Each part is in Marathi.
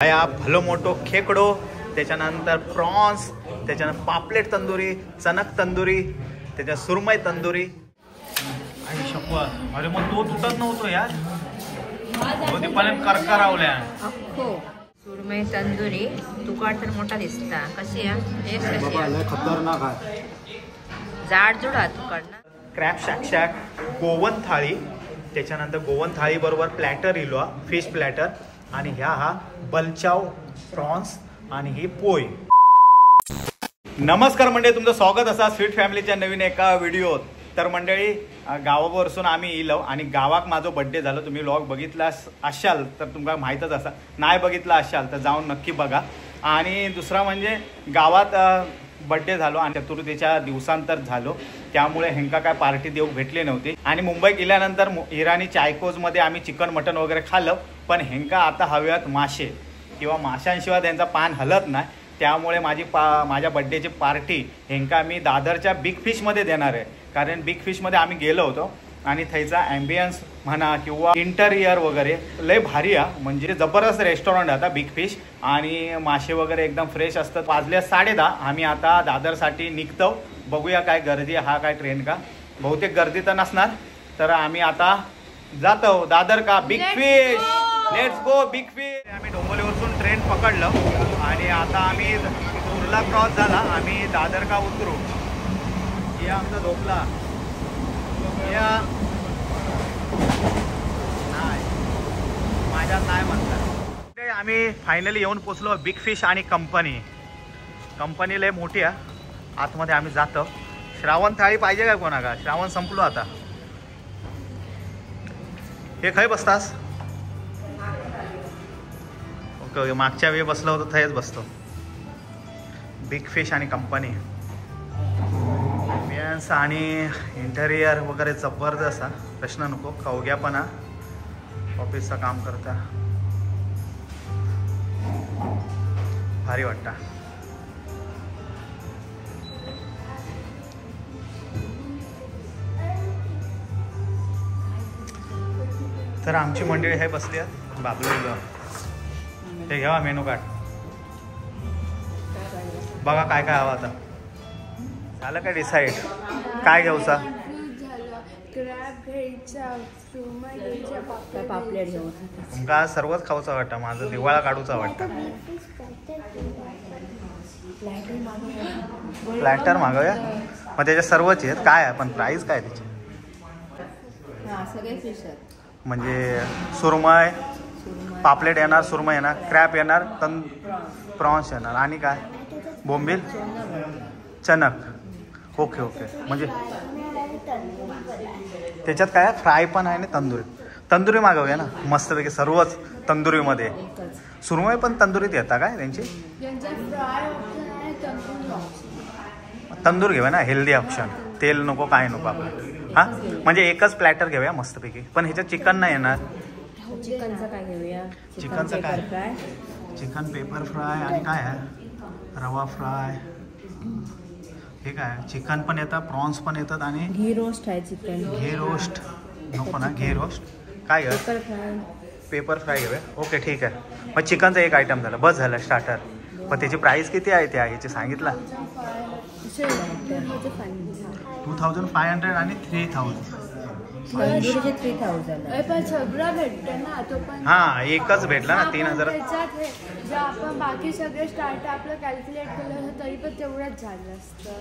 हा भलो मोठो खेकडो, त्याच्यानंतर प्रॉन्स, त्याच्यानंतर पापलेट तंदुरी, चणक तंदुरी, त्याच्या सुरमई तंदुरी. आई शपथ, अरे मग तो तुटत नव्हतो यार, होती पण करकरावल्या. सुरमई तंदुरी तुकाड तर मोठा दिसता. कशी आहे? एक कशी आहे? खतरनाक आहे, जाडजूड आहे तुकाड ना. क्रॅब शॅक शॅक गोवन थाळी, त्याच्यानंतर गोवन थाळी बरोबर प्लॅटर इलो, फिश प्लॅटर, आणि ह्या हा बलचाव प्रॉन्स आणि ही पोळी. नमस्कार मंडळी, तुमचं स्वागत असा स्वीट फॅमिलीच्या नवीन एका व्हिडिओत. तर मंडळी, गावावरसून आम्ही इलो आणि गावाक माझा बड्डे झाला. तुम्ही व्लॉग बघितला असाल तर तुम्हाला माहीतच असा, नाही बघितला असाल तर जाऊन नक्की बघा. आणि दुसरा म्हणजे गावात बड्डे झालो आणि चतुर्थीच्या दिवसांतर झालो, त्यामुळे हेंका काय पार्टी देऊ भेटली नव्हती. आणि मुंबई गेल्यानंतर इराणी चायकोजमध्ये आम्ही चिकन मटन वगैरे खाल्लं, पण हेंका आता हव्यात मासे किंवा माशांशिवाय त्यांचा पान हलत नाही. त्यामुळे माझ्या बड्डेची पार्टी हेंका मी दादरच्या बिग फिशमध्ये देणार आहे. कारण बिग फिशमध्ये आम्ही गेलो होतो आणि त्याचा ॲम्बियन्स म्हणा किंवा इंटरियर वगैरे लय भारी आहे. म्हणजे जबरदस्त रेस्टॉरंट आहे आता बिग फिश, आणि मासे वगैरे एकदम फ्रेश असतात. वाजले 10:30, आम्ही आता दादरसाठी निघतो. बघूया काय गर्दी, हा काय ट्रेन का, बहुतेक गर्दी तर नसणार. तर आम्ही आता जातो दादर का big fish. Let's go big fish. आम्ही डोंबिवलीवरून ट्रेन पकडलं आणि आता आम्ही कुर्ला क्रॉस झाला, आम्ही दादर का उतरू. या आमचा झोपला या नाही, माझ्यात नाही म्हणतात. आम्ही फायनली येऊन पोचलो बिग फिश आणि कंपनी लय मोठी आहे. आतमध्ये आम्ही जातो. श्रावण थाळी पाहिजे काय कोणाका? श्रावण संपलो आता. हे खय बसतास? ओके, मागच्या वेळी बसलो होतो थंयच बसतो. बिग फिश आणि कंपनी आणि इंटेरियर वगैरे जबरदस्त आहे, प्रश्न नको. खवग्यापणा ऑफिसचं काम करता भारी वाटतं. तर आमची मंडळी हे बसली आहेत बाबलो. हे घ्यावा मेनू कार्ड, बघा काय काय हवं. आता झालं काय डिसाईड, काय घेऊचा? पापलेट घेऊ. तुमका सर्वच खाऊचा वाटतं, माझं दिवाळा काढूचा वाटतं. प्लॅटर मागवूया. मग त्याच्या सर्वच आहेत काय आहे, पण प्राईस काय त्याची? सगळे फिश आहेत, म्हणजे सुरमय पापलेट येणार, सुरमय येणार, क्रॅप येणार, प्रॉन्स येणार, आणि काय बोंबील, चणक. ओके ओके, म्हणजे त्याच्यात काय फ्राय पण आहे ना. तंदुरी मागवूया ना मस्तपैकी, सर्वच तंदुरीमध्ये. सुरमई पण तंदुरीत येतात काय त्यांची? तंदूर घेऊया ना, हेल्दी ऑप्शन. तेल नको काय नको आपलं. हां, म्हणजे एकच प्लॅटर घेऊया मस्तपैकी. पण ह्याच्यात चिकन नाही येणार. चिकनचं काय घेऊया? चिकनचं काय? चिकन पेपर फ्राय आणि काय आहे, रवा फ्राय. हे काय, चिकन पण येतात, प्रॉन्स पण येतात, आणि घी रोस्ट आहे. चिकन घी रोस्ट नको ना, घी रोस्ट काय आहे, पेपर फ्राय घेऊया. ओके ठीक आहे. मग चिकनचं एक आयटम झालं, बस झालं स्टार्टर. मग त्याची प्राईस किती आहे त्या ह्याची सांगितला? 2500 आणि 3000. हा, एकच भेटला ना 3000. आपण बाकी सगळे स्टार्ट आपलं कॅल्क्युलेट केलं तरी पण तेवढंच झालं असतं.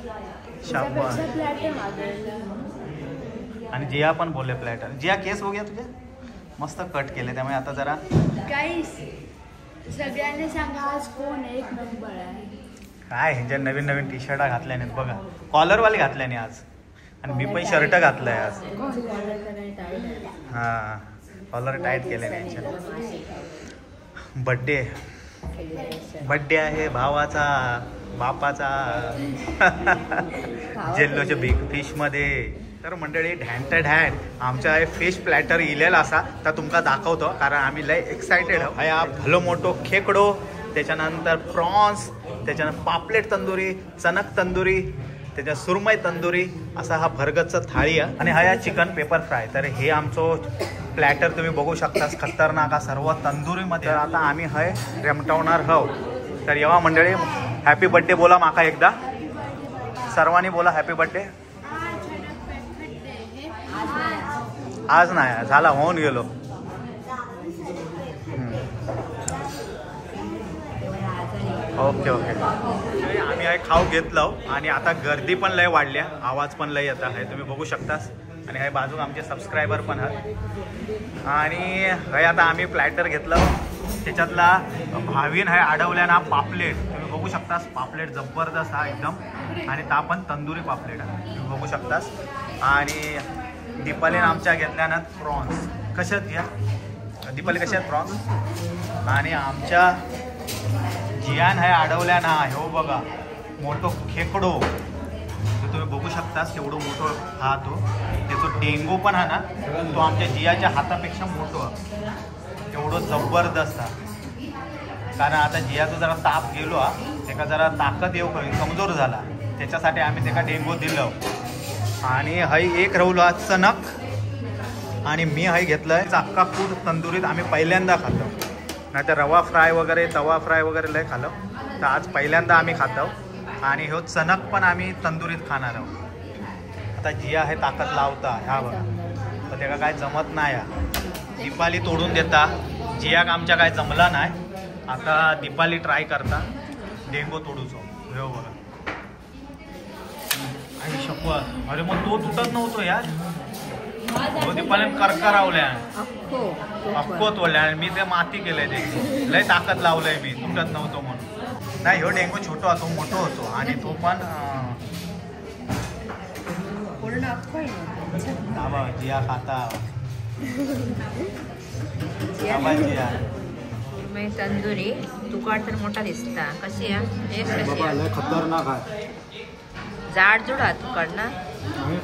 प्लॅटर मागवलं. आणि जिया पण बोलले प्लॅटर. जिया केस हो गया तुझ्या, मस्त कट केले, त्यामुळे आता जरा काही सगळ्यांनी सांगा आज कोण एक नंबर आहे. काय ह्यांच्या नवीन नवीन टी शर्टा घातल्या नाहीत बघा, कॉलरवाली घातल्याने आज. आणि मी पण शर्ट घातलाय आज. हां, कॉलर टाईट केले त्यांच्या. बड्डे आहे भावाचा, बापाचा. जेल्लोच्या बिग फिशमध्ये. तर मंडळी ढॅन आमच्या फिश प्लॅटर इलेला असा तर तुमका दाखवतो, कारण आम्ही लय एक्सायटेड आहोत. हा भलो मोठो खेकडो, त्याच्यानंतर प्रॉन्स, त्याच्यानंतर पापलेट तंदुरी, चणक तंदुरी, त्याच्या सुरमई तंदुरी, असा हा भरगतचा थाळी आहे. आणि हा या चिकन पेपर फ्राय. तर हे आमचं प्लॅटर तुम्ही बघू शकता खतरनाक सर्व तंदुरीमध्ये. तर आता आम्ही हय रेमटवणार हव. तर येवा मंडळी हॅपी बर्थडे बोला माका एकदा सर्वांनी बोला हॅपी बर्थडे. आज नाही झाला होऊन गेलो. ओके ओके आम्ही आहे खाऊ घेतलं आणि आता गर्दी पण लय वाढल्या आवाज पण लय येत आहे तुम्ही बघू शकतास. आणि हे बाजूक आमचे सबस्क्रायबर पण आहेत. आणि हे आता आम्ही प्लॅटर घेतलं त्याच्यातला भावीन आहे अडवल्या ना पापलेट तुम्ही बघू शकतास. पापलेट जबरदस्त हा एकदम आणि ता पण तंदुरी पापलेट आहे तुम्ही बघू शकतास. आणि दीपालीने आमच्या घेतल्यानं प्रॉन्स कशात घ्या दीपाली कशात प्रॉन्स. आणि आमच्या जियान आहे अडवल्या ना हो बघा मोठो खेकडो तुम्ही बघू शकतास केवढं मोठं हा तो त्याचं डेंगू पण हा ना तो आमच्या जियाच्या हातापेक्षा मोठं एवढं जबरदस्त हा. कारण आता जियाचा जरा ताप गेलो हा त्याला जरा ताकद येऊ कमजोर झाला त्याच्यासाठी आम्ही त्याला डेंगू दिलं. आणि हई एक राहुल हा चणक आणि मी हई घेतलंय अख्खा फूड तंदुरीत आम्ही पहिल्यांदा खातो. नाही तर रवा फ्राय वगैरे तवा फ्राय वगैरे लय खाल्लं तर आज पहिल्यांदा आम्ही खातो. आणि हो चणक पण आम्ही तंदुरीत खाणार आहोत. आता जिया हे ताकद लावता ह्या बघा तर त्याला काय जमत नाही. दीपाली तोडून देता जियाक आमच्या काय जमला नाही. आता दीपाली ट्राय करता डेंगू तोडूचो हो बघा. आणि शपथ अरे मग तो तुटत नव्हतो यार दीपाली करकरावल्या अक्को तोडल्या आणि मी ते माती केलंय ते लय ताकद लावलंय मी तुटत नव्हतो म्हणून. नाही हो डेंगू छोटो तो मोठो होतो आणि तो पण जिया खाता जिया तंदुरी तुकाड तर मोठा दिसता कशी आहे खतरनाक आहे जाड जुड आहे तुकाड ना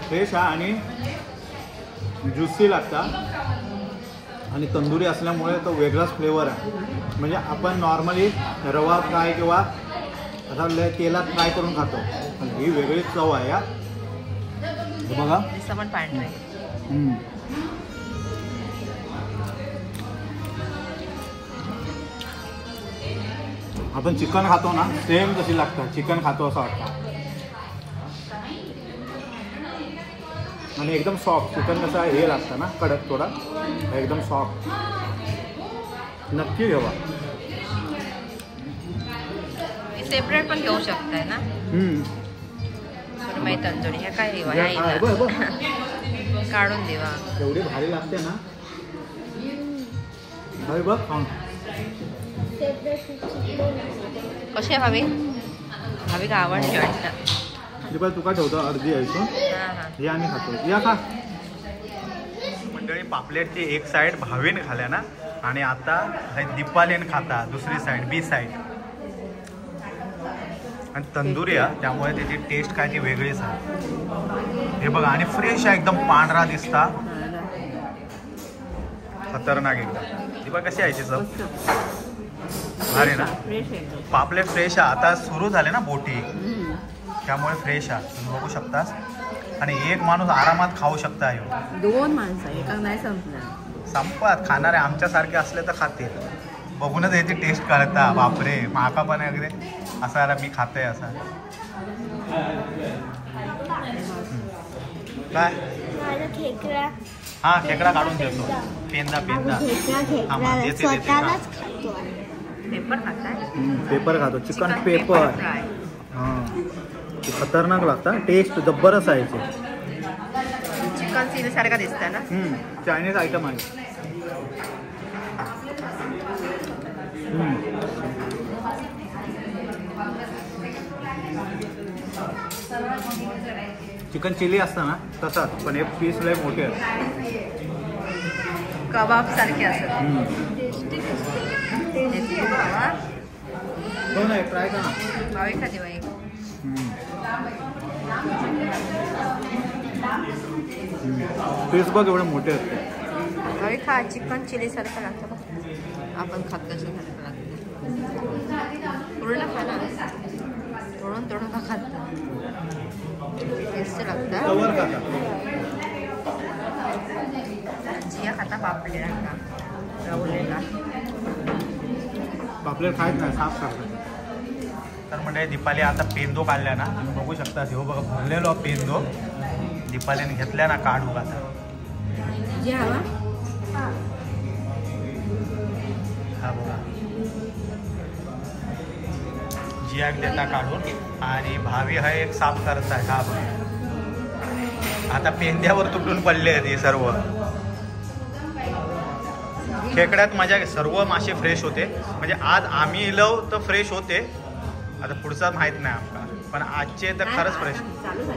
फ्रेश आहे आणि ज्युसी लागता आणि तंदुरी असल्यामुळे तो वेगळाच फ्लेवर आहे. म्हणजे आपण नॉर्मली रवा फ्राय किंवा आता तेलात फ्राय करून खातो पण ही वेगळीच चव आहे या बघा. पण पांढरे आपण चिकन खातो ना सेम तशी लागतं चिकन खातो असं वाटतं. आणि एकदम सॉफ्ट चिकन कसं हे लागतं ना कडक थोडा एकदम सॉफ्ट नक्की घेवा. सेपरेट पण घेऊ शकताय ना सुरमई तंदुरी हे काय काढून देवा एवढी भारी लागते ना भाई बघ खाऊन कशी हवी हवी का आवडली वाटतं. तुका ठेवतो अर्धी यायचो हे आम्ही खातो या खा. मंडळी पापलेटची एक साईड भावीन खाल्या ना आणि आता दीपालीन खाता दुसरी साईड बी साईड. आणि तंदुरी आहे त्यामुळे त्याची टेस्ट काय ती वेगळीच आहे. हे बघा आणि फ्रेश आहे एकदम पांढरा दिसता खतरनाक एकदम. दीपा कशी आहे ती चव भारी ना पापलेट फ्रेश आहे. आता सुरू झाले ना बोटी त्यामुळे फ्रेश आहे तुम्ही बघू शकतास. आणि एक माणूस आरामात खाऊ शकता. दोन माणसं एका नाही संपणार संपत खाणारे आमच्यासारखे असले तर खाते बघूनच याची टेस्ट कळता बापरे माका पण अगदी असा मी खाते असा काय हा खेकडा काढून देतो पेंदा पेंदा पेपर खातो चिकन पेपर हां खतरनाक लागतं टेस्ट जबरदस्त आहे. चिकन चिली सारखा दिसतं ना चायनीज आयटम आहे. चिकन चिली असतं ना तसाच पण हे पीस लय मोठे आहेत कबाब सारखे असतात. हो नाही ट्राय करा भावी खाते बाई पीस बघ एवढे मोठे असते. भावी खा चिकन चिली सारखं लागतं बघ आपण खात कसं सारखं लागतं पूर्ण खा ना तोडून तोडून का खात टेस्ट लागतं. जिया खाता पापलेट आता रवलेला पापलेट खायच नाही साफ करतात. तर म्हणजे दीपाली आता पेंदो काढल्या ना तुम्ही बघू शकता. हे बघा भरलेलो पेंदो दीपालीने घेतल्या ना काढू आता. जिया हवा हा बघा जियाक देता काढून आणि भावी हा एक साफ करताय. हा बघा आता पेंद्यावर तुटून पडले आहेत हे सर्व. खेकड्यात माझ्या सर्व मासे फ्रेश होते. म्हणजे आज आम्ही इलव तर फ्रेश होते. आता पुढचा माहीत नाही आमका पण आजचे तर खरंच फ्रेश.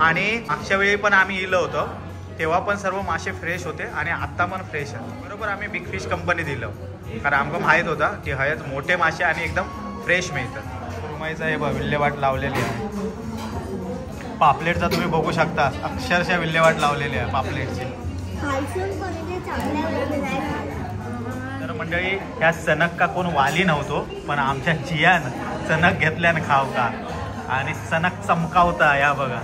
आणि मागच्या वेळी पण आम्ही इलं होतो तेव्हा पण सर्व मासे फ्रेश होते आणि आत्ता पण फ्रेश आहेत. बरोबर आम्ही बिग फिश कंपनी दिलं कारण आमका माहीत होता की हयात मोठे मासे आणि एकदम फ्रेश मिळतात. सुरमईचा हे विल्हेवाट लावलेली आहे. पापलेटचा तुम्ही बघू शकता अक्षरशः विल्हेवाट लावलेली आहे पापलेटची. तर मंडळी ह्या चणक का कोण वाली नव्हतो पण आमच्या जियान चणक घेतल्यानं खाव का आणि चणक चमकावता. या बघा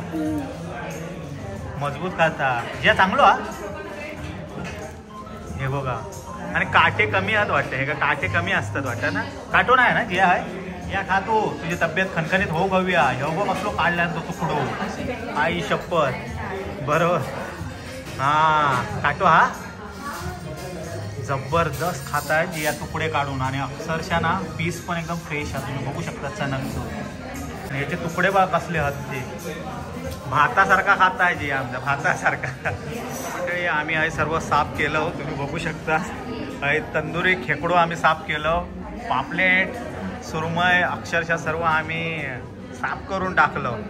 मजबूत खाता जिया चांगलो हा. हे बघा आणि काटे कमी आहेत वाटतं. हे का काटे कमी असतात वाटतं ना. काटो नाही ना जिया आहे या खातो तुझी तब्येत खणखणीत हो गव्या. हे बघ कसलो काढला तो तुकडो आई शपथ. बरोबर हा काटो हा जबरदस्त खाताय जी या तुकडे काढून आणि अक्षरशः ना पीस पण एकदम फ्रेश आहे. तुम्ही बघू शकता चणकचं आणि याचे तुकडे बघा कसले आहेत ते भातासारखा खाताय जी आमचा भातासारखा. म्हणजे आम्ही हे सर्व साफ केलं तुम्ही बघू शकता. तंदुरी खेकडो आम्ही साफ केलं. पापलेट सुरमई अक्षरशः सर्व आम्ही साफ करून टाकलं.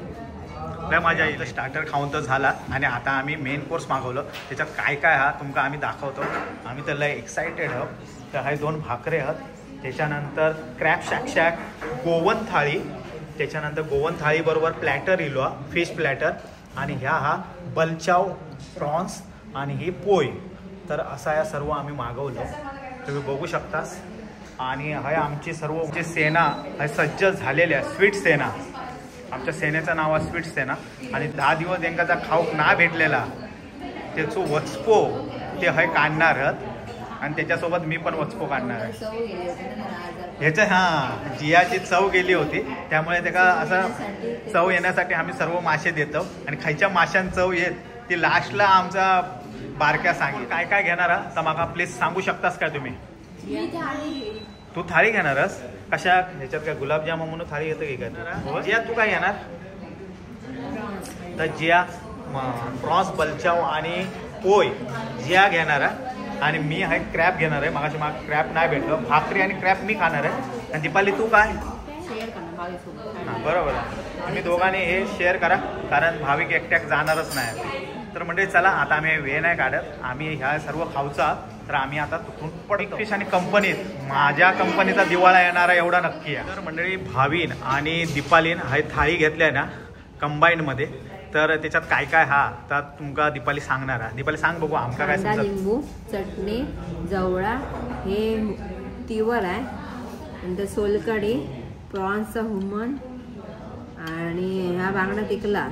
लय मजा येईल. स्टार्टर खाऊन तर झाला आणि आता आम्ही मेन कोर्स मागवलं. त्याच्यात काय काय हा तुमका आम्ही दाखवतो. आम्ही तर लय एक्सायटेड आहोत. तर हे 2 भाकरे आहेत. त्याच्यानंतर क्रॅब शॅक गोवन थाळी. त्याच्यानंतर गोवन थाळीबरोबर प्लॅटर इलो फिश प्लॅटर आणि हा बलचाव प्रॉन्स आणि ही पोळी. तर असा या सर्व आम्ही मागवलं तुम्ही बघू शकतास. आणि हे आमची सर्व सेना हे सज्ज झालेली आहे. स्वीट सेना आमच्या सेनेचं नाव आहे स्वीट सेना. आणि 10 दिवस त्यांचा खाऊक ना भेटलेला त्याचं वचपो ते हे काढणार आणि त्याच्यासोबत मी पण वचपो काढणार आहे. ह्याच्या हां जियाची चव गेली होती त्यामुळे त्याला असं चव येण्यासाठी आम्ही सर्व मासे देतो. आणि खायच्या माशांची चव येत ती लास्टला आमचा बारक्या सांगेल. काय काय घेणार तर माका प्लीज सांगू शकतास काय तुम्ही. तू थाळी घेणारस कशा ह्याच्यात काय गुलाबजाम म्हणून थाळी घेतं की काय. जिया तू काय घेणार तर जिया प्रॉन्स बलचाव आणि पोय जिया घेणार आहे आणि मी आहे क्रॅप घेणार आहे. मागाशी मला क्रॅप नाही भेटलं. भाकरी आणि क्रॅप मी खाणार आहे. आणि दीपाली तू काय हां बरोबर आहे. तुम्ही दोघांनी हे शेअर करा कारण भाविक एकट्याक जाणारच नाही. तर म्हणजे चला आता आम्ही वेळ नाही काढत. आम्ही ह्या सर्व खाऊचा तर आम्ही आता तुटून बिग फिश आणि कंपनीत माझ्या कंपनीचा दिवाळा येणारा एवढा नक्की आहे. तर मंडळी भावीन आणि दीपालीन हे थाळी घेतल्या ना कंबाईनमध्ये. तर त्याच्यात काय काय हा तर तुमका दीपाली सांगणार आहे. दीपाली सांग बघू आमका काय समजा. लिंबू चटणी जवळा हे तिवर आहे नंतर सोलकडी प्रॉन्सचा हुमण आणि हा बांगडा तिकला.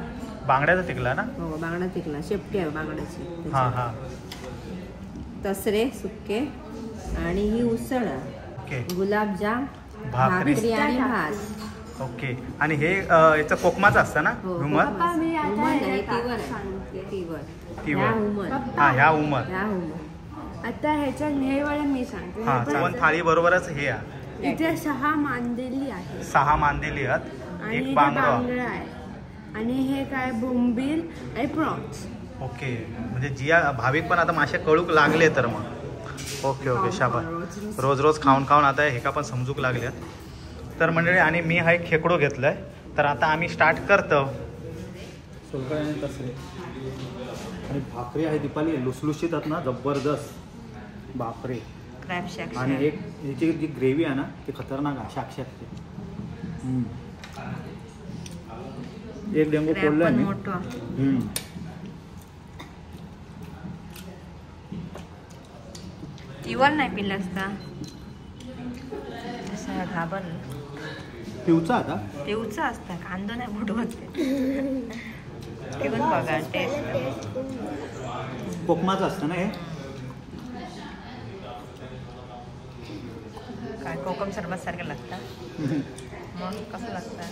बांगड्याचा तिकला ना. हो बांगडा तिकला शेपटी आहे बांगड्याची. हां हां तसरे सुके आणि ही उसळ ओके गुलाबजाम भाकरी आणि भात. ओके आणि हे याचं कोकमाचं असतं ना हुमर. ह्या हुमर आता ह्याच्यात हे वाला मी सांगते. हां चवण थाळी बरोबरच हे आहे. इथे 6 मांदेली आहे. 6 मांदेली आहेत. एक बांगडा आहे आणि हे काय बोंबील आणि प्रॉन्स. ओके म्हणजे जिया भाविक पण आता मासे कळूक लागले तर मग ओके ओके शाबास. रोज रोज खाऊन खाऊन आता हे का पण समजूक लागल्यात. तर मंडळी आणि मी हा एक खेकडो घेतलाय. तर आता आम्ही स्टार्ट करतो. सोलकढी आणि तसरे आणि भाकरी आहे दीपाली लुसलुशीत आहेत ना जबरदस्त. बापरे आणि एक याची जी ग्रेव्ही आहे ना ती खतरनाक आहे. शाकशाकची एक डेंगू फोडलाय मी. तिवर नाही पिला असता घाबर पिवचा आता पिवचा असता कांदो नाही बुडवत ते पण बघा टेस्ट. कोकमाचं असतं ना हे. काय कोकम सरबत सारखं लागतं मग कसं लागतं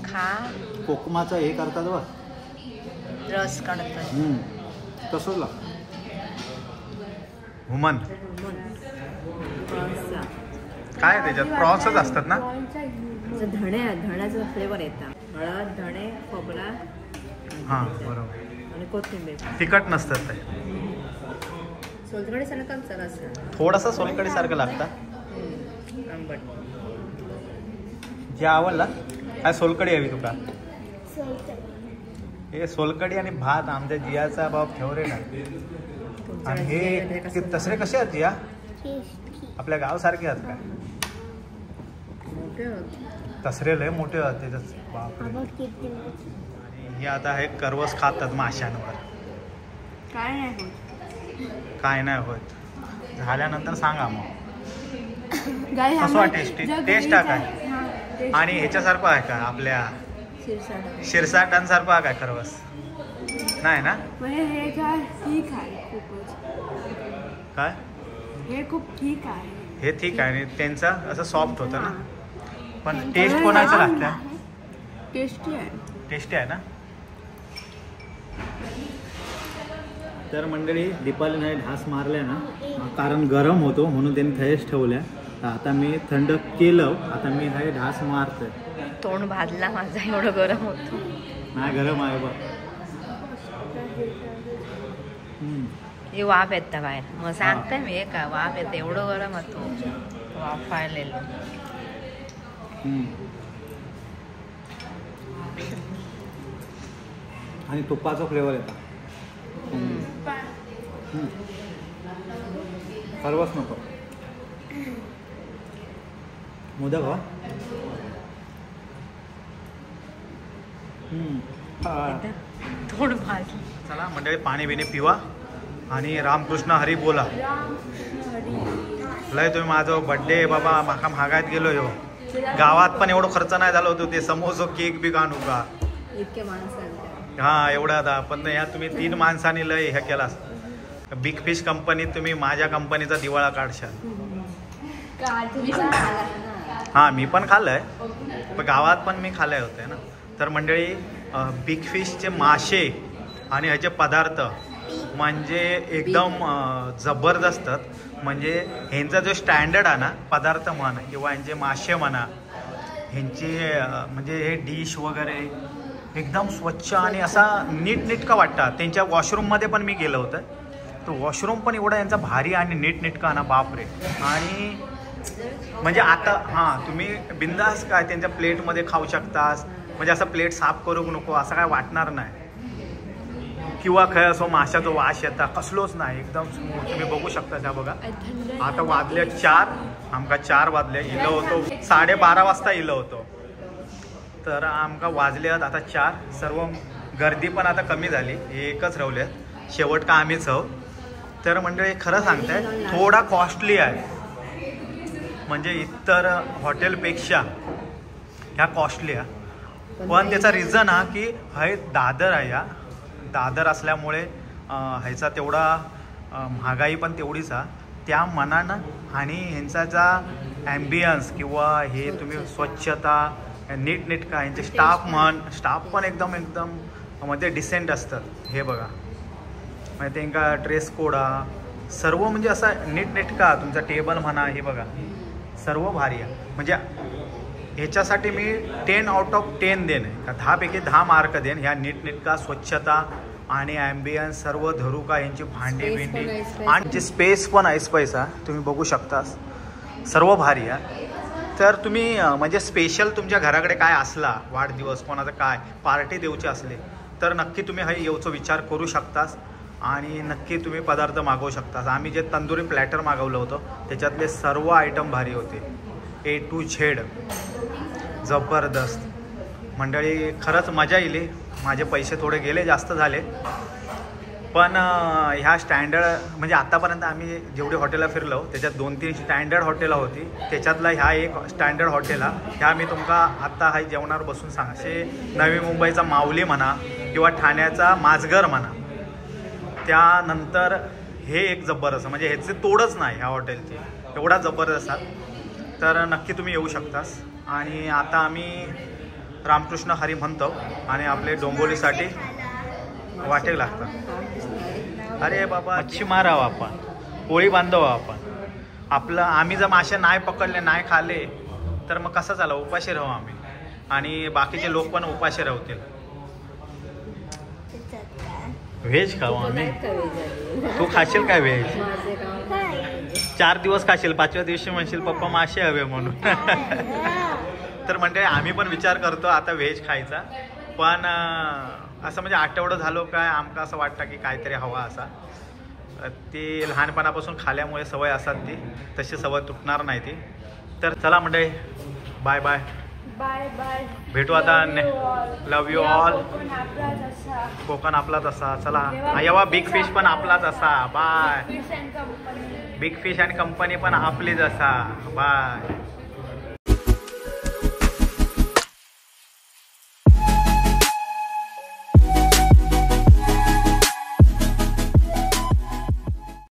खा कोकमाचं हे करतात बघ रस काढतोय तसंच लागतं हुमन काय त्याच्यात प्रॉन्सच असतात ना धण्याचा फ्लेवर येतात हळद धणे खोबरा हां बरोबर आणि कोथिंबीर तिखट नसतात ते सोलकढी सारखं सरस थोडासा सोलकढी सारखं लागतं आंबट जे आवडला काय सोलकढी हवी तुका हे सोलकढी आणि भात आमच्या जियाचा बाप फेवरेट आहे आणि हे तसरे कसे आहेत जिया आपल्या गावासारखे आहेत काय तसरे लय मोठे आहेत त्याच्यात बापरे आणि हे आता हे करवस खातात माशांवर काय नाही होत झाल्यानंतर सांगा मग कसं टेस्टी टेस्ट आहे काय आणि ह्याच्यासारखं आहे का आपल्या शिरसाटांसारखं आहे काय खरवस नाही ना हे काय ठीक आहे खूपच काय हे खूप ठीक आहे हे ठीक आहे आणि त्यांचं असं सॉफ्ट होतं ना पण टेस्ट कोणाचं लागतं टेस्टी आहे ना तर मंडळी दीपालीने ढास मारल्या ना कारण गरम होतो म्हणून त्यांनी थंडच ठेवल्या तर आता मी थंड केलं आता मी हे ढास मारतोय तोंड भाजला माझा एवढं गरम होतो नाही गरम आहे बघ हे वाफ येतं बाहेर मग सांगते मी का वाफ येतं एवढं गरम होतो वाफायलेलो आणि तुपाचा फ्लेवर येतो खरवस नको मोदक हवा थोडं भाजलं चला मंडळी पाणी बिणी पिवा आणि रामकृष्ण हरी बोला लय तुम्ही माझं बड्डे बाबा माका महागात गेलो यो गावात पण एवढं खर्च नाही झालं होतं ते समोसा केक बी आणू का इतके माणसं हा एवढा आता पण ह्या तुम्ही 3 माणसांनी लय हे केला बिग फिश कंपनीत तुम्ही माझ्या कंपनीचा दिवाळा काढशाल हां मी पण खाल्लंय पण गावात पण मी खाल्ले होते ना तर मंडळी बिग फिशचे मासे आणि ह्याचे पदार्थ म्हणजे एकदम जबरदस्त म्हणजे ह्यांचा जो स्टँडर्ड आहे ना पदार्थ म्हणा किंवा यांचे मासे म्हणा ह्यांचे म्हणजे हे डिश वगैरे एकदम स्वच्छ आणि असा नीटनेटका वाटतात त्यांच्या वॉशरूममध्ये पण मी गेलो होतं तो वॉशरूम पण एवढा यांचा भारी आणि नीटनेटका ना बापरे आणि म्हणजे आता हां तुम्ही बिंदास काय त्यांच्या प्लेटमध्ये खाऊ शकतास म्हणजे असं प्लेट साफ करू नको असं काय वाटणार नाही किंवा खय असो माशाचा वास येता कसलोच नाही एकदम स्मूथ तुम्ही बघू शकता त्या बघा आता वाजले 4 आमका 4 वाजले इलं होतो 12:30 वाजता इलं होतो तर आमका वाजले आता 4 सर्व गर्दी पण आता कमी झाली हे एकच रावले शेवट का आम्हीच आहो तर मंडळी खरं सांगताय थोडा कॉस्टली आहे म्हणजे इतर हॉटेलपेक्षा ह्या कॉस्टली आहे पण त्याचा रिझन हा की हे दादर आहे या दादर असल्यामुळे ह्याचा तेवढा महागाई पण तेवढीच आहे त्या मनानं आणि ह्यांचा जा ॲम्बियन्स किंवा हे तुम्ही स्वच्छता नीटनेटका ह्यांचे स्टाफ पण एकदम म्हणजे डिसेंट असतात हे बघा म्हणजे त्यांना ड्रेस कोड सर्व म्हणजे असा नीटनेटका तुमचा टेबल म्हणा हे बघा सर्व भारी आहे म्हणजे ह्याच्यासाठी मी 10 आउट ऑफ 10 देईन का 10 पैकी 10 मार्क देईन ह्या नीटनेटका स्वच्छता आणि ॲम्बियन्स सर्व धरू का यांची भांडी बिंडी आणि जे स्पेस पण आहे पैसा तुम्ही बघू शकता सर्व भारी आहे तर तुम्ही म्हणजे स्पेशल तुमच्या घराकडे काय असला वाढदिवस कोणाचा काय पार्टी देऊची असली तर नक्की तुम्ही हा येऊचा विचार करू शकतास आणि नक्की तुम्ही पदार्थ मागवू शकतास आम्ही जे तंदुरी प्लॅटर मागवलं होतं त्याच्यातले सर्व आयटम भारी होते A to Z जबरदस्त मंडळी खरंच मजा येईल माझे पैसे थोडे गेले जास्त झाले पण ह्या स्टँडर्ड म्हणजे आतापर्यंत आम्ही जेवढी हॉटेलला फिरलो त्याच्यात 2-3 स्टँडर्ड हॉटेला होती त्याच्यातला ह्या एक स्टँडर्ड हॉटेल ह्या मी तुमका आत्ता हा जेवणावर बसून सांग असे नवी मुंबईचा माऊली म्हणा किंवा ठाण्याचा माझघर म्हणा. त्यानंतर हे एक जबरदस्त, म्हणजे ह्याचे तोडच नाही ह्या हॉटेलची, एवढा जबरदस्त. तर नक्की तुम्ही येऊ शकतास. आणि आता आम्ही रामकृष्ण हरी म्हणतो आणि आपले डोंबिवलीसाठी वाटे लागतात. अरे बाबा, मच्छी मारावं आपण, पोळी बांधावं आपण. आपलं आम्ही जर मासे नाही पकडले, नाही खाल्ले, तर मग कसं झालं, उपाशी राहू आम्ही आणि बाकीचे लोक पण उपाशी राहतील. व्हेज खाऊ आम्ही. तू खाशील काय व्हेज? 4 दिवस खाशील, 5व्या दिवशी म्हणशील पप्पा मासे हवे म्हणून. तर म्हणजे आम्ही पण विचार करतो आता व्हेज खायचा, पण असं म्हणजे आठवडं झालो काय आमका असं वाटतं की काहीतरी हवा असा. ती लहानपणापासून खाल्यामुळे सवय असतात, ती तशी सवय तुटणार नाही ती. तर चला मंडळी, बाय बाय. Bye bye. भेटू आता. लव यू ऑल. कोकण आपलाच असा. चला येवा. बिग फिश पण आपलाच असा. Bye. Big fish and company पण आपलीच असा. बाय.